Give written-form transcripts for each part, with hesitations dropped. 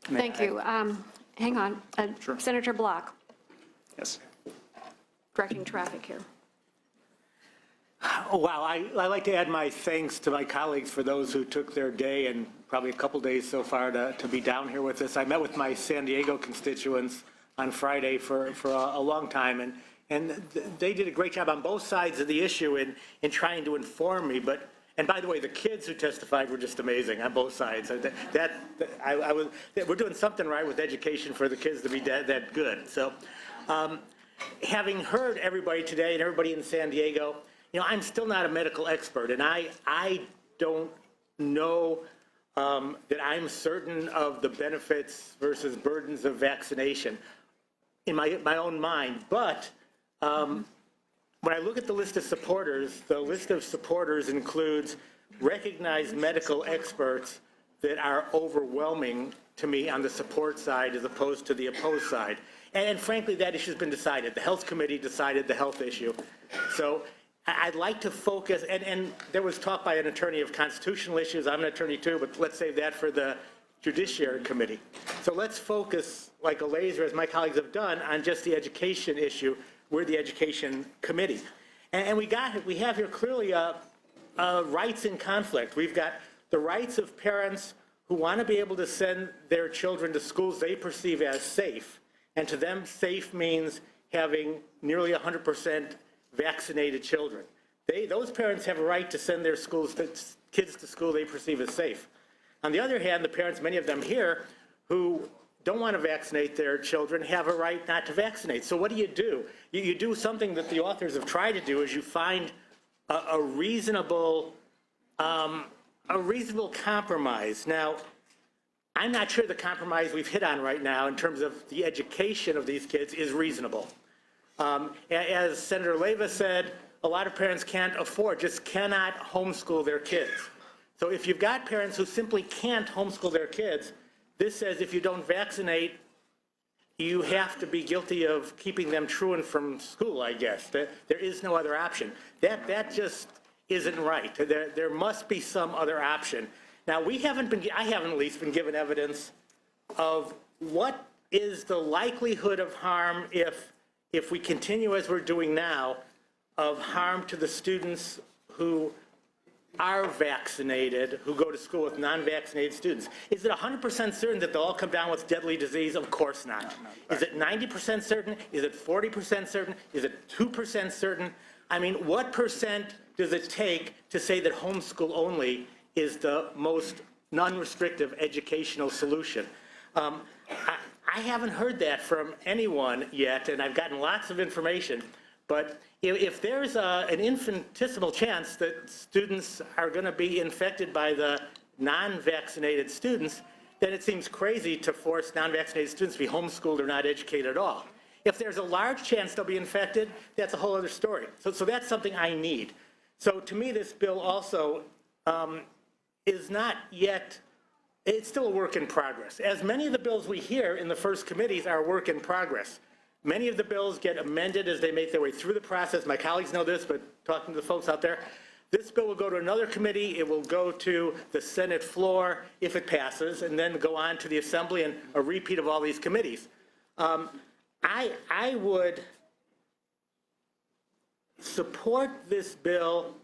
Thank you. Hang on. Sure. Senator Block, Yes. directing traffic here. Oh, wow. I like to add my thanks to my colleagues for those who took their day and probably a couple days so far to be down here with us. I met with my San Diego constituents on Friday for a long time, and they did a great job on both sides of the issue in trying to inform me. And by the way, the kids who testified were just amazing on both sides. We're doing something right with education for the kids to be that good. So having heard everybody today and everybody in San Diego, I'm still not a medical expert, and I don't know that I'm certain of the benefits versus burdens of vaccination in my own mind. But when I look at the list of supporters, the list of supporters includes recognized medical experts that are overwhelming to me on the support side as opposed to the opposed side. And frankly, that issue has been decided. The Health Committee decided the health issue. So I'd like to focus, and there was talk by an attorney of constitutional issues. I'm an attorney too, but let's save that for the Judiciary Committee. So let's focus like a laser, as my colleagues have done, on just the education issue. We're the Education Committee. And we have here clearly rights in conflict. We've got the rights of parents who want to be able to send their children to schools they perceive as safe. And to them, safe means having nearly 100% vaccinated children. Those parents have a right to send their kids to school they perceive as safe. On the other hand, the parents, many of them here, who don't want to vaccinate their children, have a right not to vaccinate. So what do? You do something that the authors have tried to do, is you find a reasonable compromise. Now, I'm not sure the compromise we've hit on right now in terms of the education of these kids is reasonable. As Senator Leyva said, a lot of parents just cannot homeschool their kids. So if you've got parents who simply can't homeschool their kids, this says if you don't vaccinate, you have to be guilty of keeping them truant from school, I guess. There is no other option. That just isn't right. There must be some other option. Now, I haven't at least been given evidence of what is the likelihood of harm if we continue as we're doing now, of harm to the students who are vaccinated, who go to school with non-vaccinated students. Is it 100% certain that they'll all come down with deadly disease? Of course not. No. Is it 90% certain? Is it 40% certain? Is it 2% certain? I mean, what percent does it take to say that homeschool only is the most non-restrictive educational solution? I haven't heard that from anyone yet, and I've gotten lots of information, but if there's an infinitesimal chance that students are going to be infected by the non-vaccinated students, then it seems crazy to force non-vaccinated students to be homeschooled or not educated at all. If there's a large chance they'll be infected, that's a whole other story. So that's something I need. So to me, this bill also is not yet, it's still a work in progress. As many of the bills we hear in the first committees are a work in progress. Many of the bills get amended as they make their way through the process. My colleagues know this, but talking to the folks out there, this bill will go to another committee. It will go to the Senate floor if it passes, and then go on to the Assembly and a repeat of all these committees. I would support this bill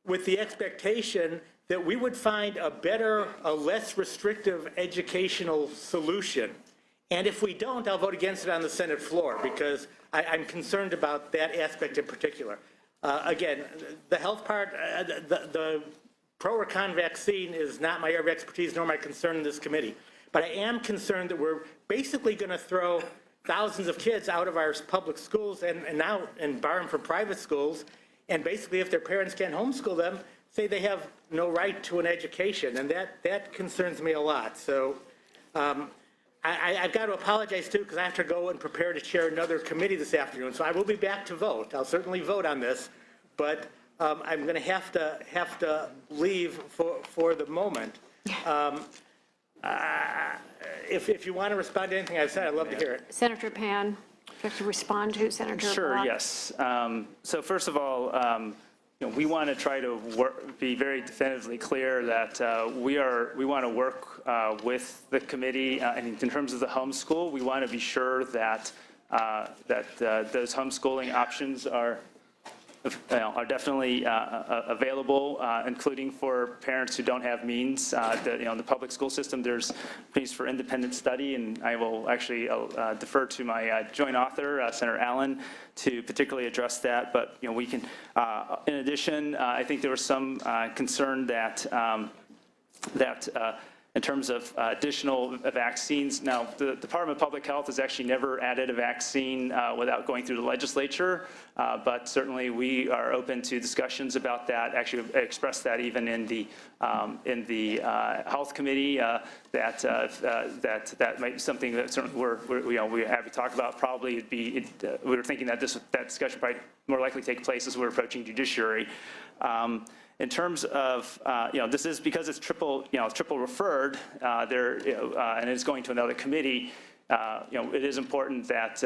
with the expectation that we would find a less restrictive educational solution. And if we don't, I'll vote against it on the Senate floor, because I'm concerned about that aspect in particular. Again, the health part, the pro or con vaccine is not my area of expertise nor my concern in this committee. But I am concerned that we're basically going to throw thousands of kids out of our public schools and bar them from private schools, and basically if their parents can't homeschool them, say they have no right to an education, and that concerns me a lot. So I've got to apologize too, because I have to go and prepare to chair another committee this afternoon, so I will be back to vote. I'll certainly vote on this, but I'm going to have to leave for the moment. If you want to respond to anything I've said, I'd love to hear it. Senator Pan, to respond to Senator Sure, Block. yes. So first of all, we want to try to be very definitively clear that we want to work with the committee, and in terms of the homeschool, we want to be sure that those homeschooling options are definitely available, including for parents who don't have means. In the public school system, there's means for independent study, and I will actually defer to my joint author, Senator Allen, to particularly address that. But we can. In addition, I think there was some concern that in terms of additional vaccines. Now, the Department of Public Health has actually never added a vaccine without going through the legislature, but certainly we are open to discussions about that. Actually, expressed that even in the Health Committee, that might be something that certainly we're happy to talk about. Probably it'd be we were thinking that that discussion probably more likely take place as we're approaching judiciary. In terms of, this is because it's triple referred and it's going to another committee. It is important that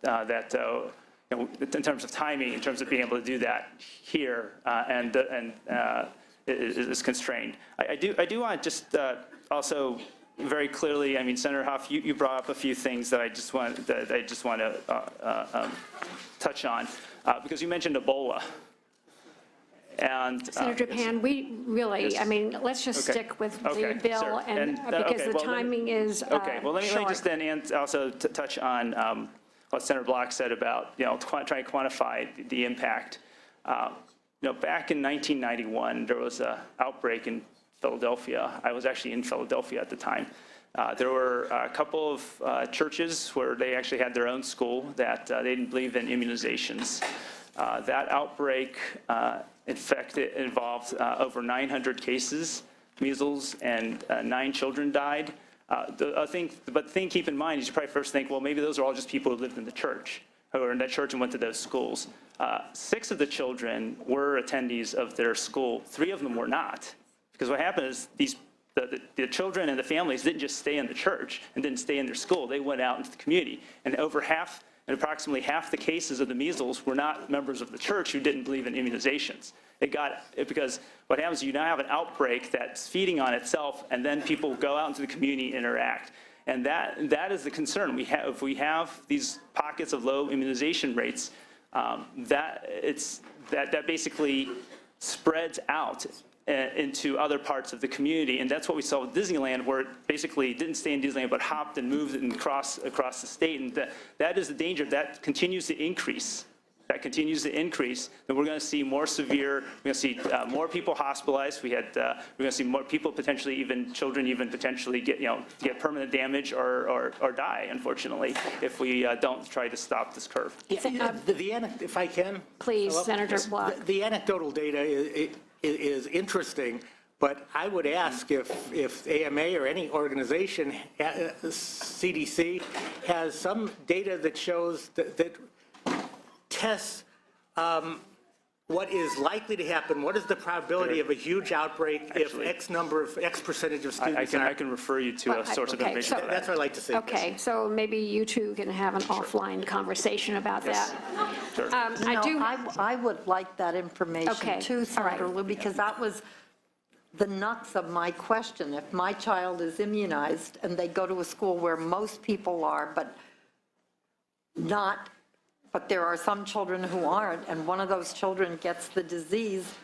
in terms of timing, in terms of being able to do that here, is constrained. I do want to just also very clearly. I mean, Senator Huff, you brought up a few things that I just want to touch on because you mentioned Ebola. And Senator Pan, we really, I mean, let's just stick with the bill, sure. because the timing is okay. Well, let me just then also touch on what Senator Block said about trying to quantify the impact. Back in 1991, there was an outbreak in Philadelphia. I was actually in Philadelphia at the time. There were a couple of churches where they actually had their own school that they didn't believe in immunizations. That outbreak involved over 900 cases, measles, and 9 children died. But the thing to keep in mind is you probably first think, well, maybe those are all just people who lived in the church, who were in that church and went to those schools. 6 of the children were attendees of their school. 3 of them were not. Because what happened is the children and the families didn't just stay in the church and didn't stay in their school. They went out into the community. And approximately half the cases of the measles were not members of the church who didn't believe in immunizations. Because what happens is you now have an outbreak that's feeding on itself, and then people go out into the community and interact. And that is the concern. If we have these pockets of low immunization rates, that basically spreads out into other parts of the community. And that's what we saw with Disneyland, where it basically didn't stay in Disneyland, but hopped and moved and across the state. And that is the danger. That continues to increase. Then we're going to see more severe, we're going to see more people hospitalized. We're going to see more people potentially, children potentially get permanent damage or die, unfortunately, if we don't try to stop this curve. If I can? Please, Senator Block. The anecdotal data is interesting, but I would ask if AMA or any organization, CDC, has some data that shows that tests what is likely to happen. What is the probability of a huge outbreak if X percentage of students I can refer you to a source of information. That's what I'd like to say. Okay, so maybe you two can have an offline conversation about that. Sure. I would like that information too, Senator Liu, because that was the nuts of my question. If my child is immunized and they go to a school where most people are, but there are some children who aren't, and one of those children gets the disease,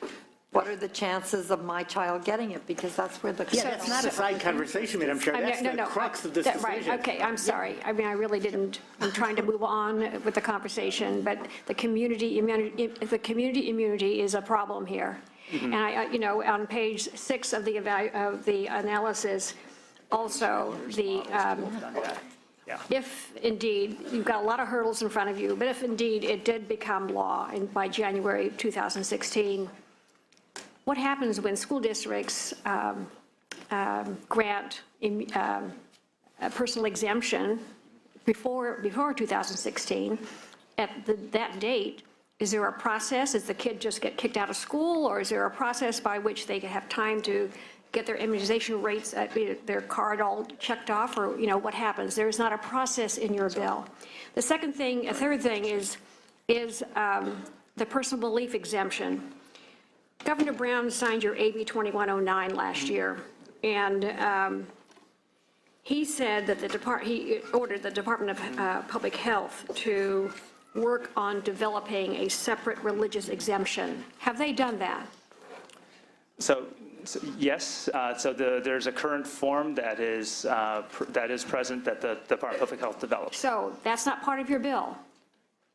what are the chances of my child getting it? Because that's where the... Yeah, that's not a side conversation, Madam Chair. That's the crux of this decision. Right, okay, I'm sorry. I mean, I really didn't, I'm trying to move on with the conversation, but the community immunity is a problem here. Mm-hmm. And on page 6 of the analysis, also if indeed, you've got a lot of hurdles in front of you, but if indeed it did become law by January 2016, what happens when school districts grant a personal exemption before 2016? At that date, is there a process? Does the kid just get kicked out of school, or is there a process by which they can have time to get their immunization rates, their card all checked off, or what happens? There is not a process in your bill. The third thing is the personal belief exemption. Governor Brown signed your AB 2109 last year, and he said that he ordered the Department of Public Health to work on developing a separate religious exemption. Have they done that? So yes, there's a current form that is present that the Department of Public Health developed. So that's not part of your bill?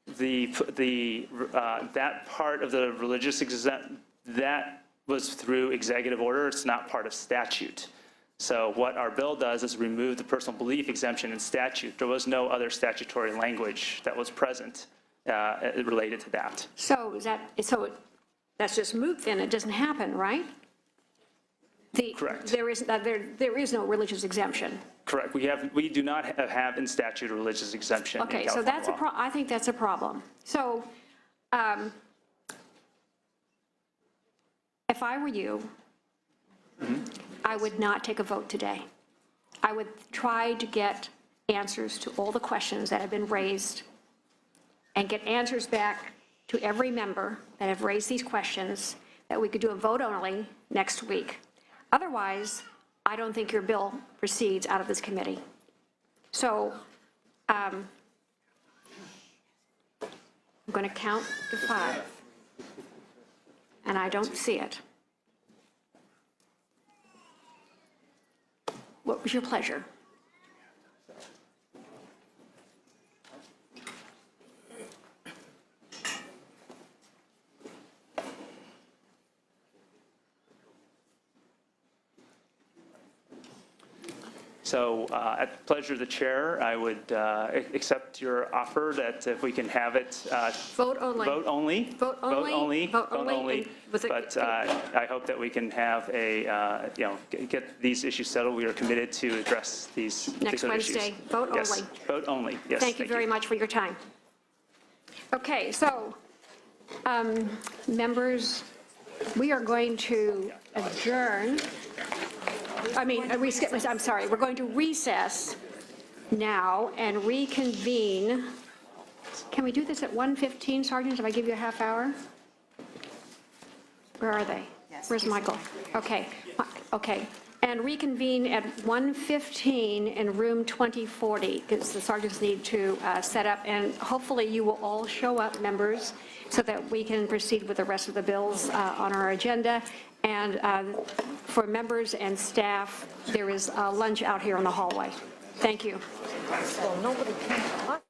That part of the religious exemption, that was through executive order. It's not part of statute. So what our bill does is remove the personal belief exemption in statute. There was no other statutory language that was present related to that. So that's just moot then, it doesn't happen, right? Correct. There is no religious exemption. Correct. We do not have in statute a religious exemption in Okay, so California that's law. I think that's a problem. So if I were you, I would not take a vote today. I would try to get answers to all the questions that have been raised and get answers back to every member that have raised these questions, that we could do a vote only next week. Otherwise, I don't think your bill proceeds out of this committee. So I'm going to count to 5, and I don't see it. What was your pleasure? So at the pleasure of the chair, I would accept your offer that if we can have it. Vote only. Vote only. Vote only. Vote Vote only. only. And was it- But I hope that we can have get these issues settled. We are committed to address these Next particular issues. Wednesday, vote Yes. only. Vote only, yes. Thank you very much for your time. Okay, so, members, we are going to adjourn. I'm sorry, we're going to recess now and reconvene. Can we do this at 1:15, Sergeant, if I give you a half hour? Where are they? Where's Michael? Okay, and reconvene at 1:15 in room 2040, because the sergeants need to set up, and hopefully you will all show up, members, so that we can proceed with the rest of the bills on our agenda. And for members and staff, there is lunch out here in the hallway. Thank you. Well, nobody came to us.